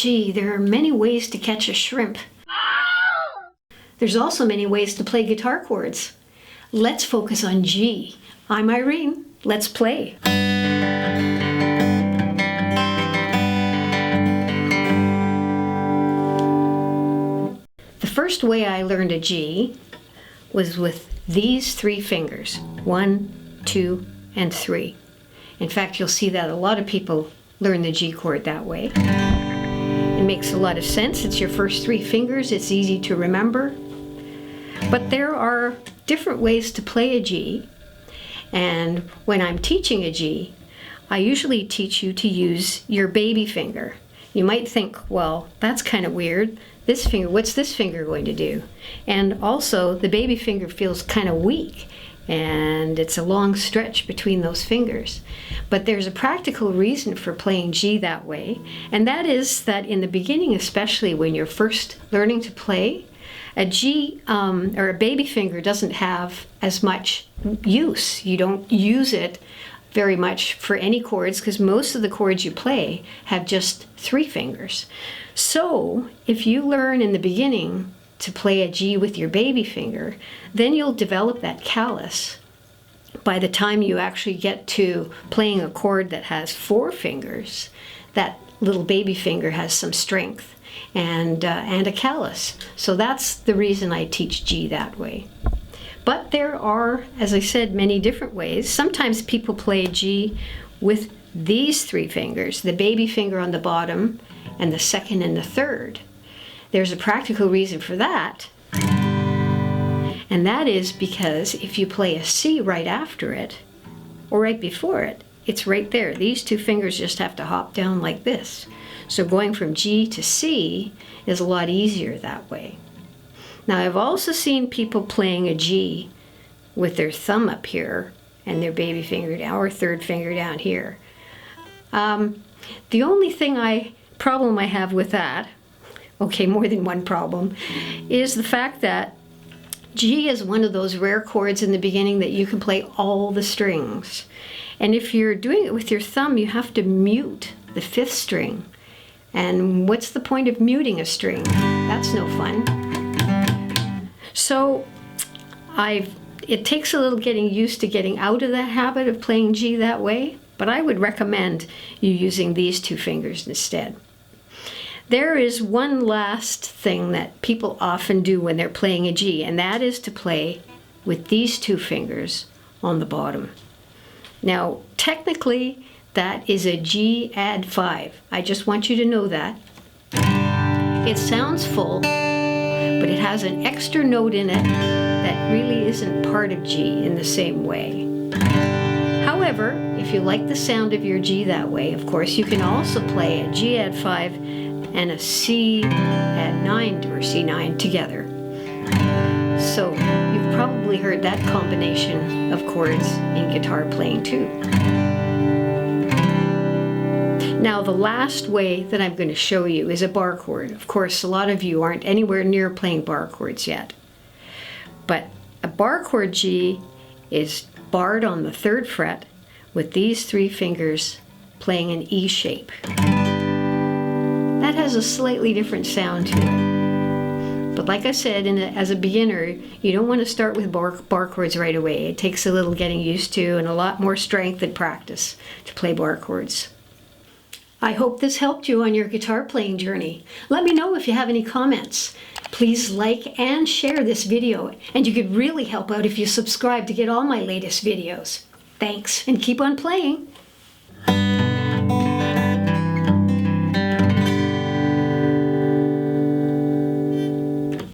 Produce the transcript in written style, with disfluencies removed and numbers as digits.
Gee, there are many ways to catch a shrimp. There's also many ways to play guitar chords. Let's focus on G. I'm Irene. Let's play. The first way I learned a G was with these three fingers, 1, 2, and 3. In fact, you'll see that a lot of people learn the G chord that way. It makes a lot of sense. It's your first three fingers. It's easy to remember. But there are different ways to play a G. And when I'm teaching a G, I usually teach you to use your baby finger. You might think, well, that's kind of weird. This finger, what's this finger going to do? And also, the baby finger feels kind of weak, and it's a long stretch between those fingers. But there's a practical reason for playing G that way, and that is that in the beginning, especially when you're first learning to play, a G or a baby finger doesn't have as much use. You don't use it very much for any chords because most of the chords you play have just three fingers. So if you learn in the beginning to play a G with your baby finger, then you'll develop that callus. By the time you actually get to playing a chord that has four fingers, that little baby finger has some strength and a callus. So that's the reason I teach G that way. But there are, as I said, many different ways. Sometimes people play G with these three fingers, the baby finger on the bottom and the second and the third. There's a practical reason for that, and that is because if you play a C right after it, or right before it, it's right there. These two fingers just have to hop down like this. So going from G to C is a lot easier that way. Now I've also seen people playing a G with their thumb up here and their baby finger down, or third finger down here. The only problem I have with that, okay, more than one problem, is the fact that G is one of those rare chords in the beginning that you can play all the strings. And if you're doing it with your thumb, you have to mute the fifth string. And what's the point of muting a string? That's no fun. So it takes a little getting used to getting out of that habit of playing G that way, but I would recommend you using these two fingers instead. There is one last thing that people often do when they're playing a G, and that is to play with these two fingers on the bottom. Now, technically, that is a G add 5. I just want you to know that. It sounds full, but it has an extra note in it that really isn't part of G in the same way. However, if you like the sound of your G that way, of course, you can also play a G add 5 and a C add 9 or C9 together. So you've probably heard that combination of chords in guitar playing too. Now the last way that I'm going to show you is a bar chord. Of course, a lot of you aren't anywhere near playing bar chords yet. But a bar chord G is barred on the 3rd fret with these three fingers playing an E shape. That has a slightly different sound to it. But like I said, as a beginner, you don't want to start with bar chords right away. It takes a little getting used to and a lot more strength and practice to play bar chords. I hope this helped you on your guitar playing journey. Let me know if you have any comments. Please like and share this video, and you could really help out if you subscribe to get all my latest videos. Thanks, and keep on playing.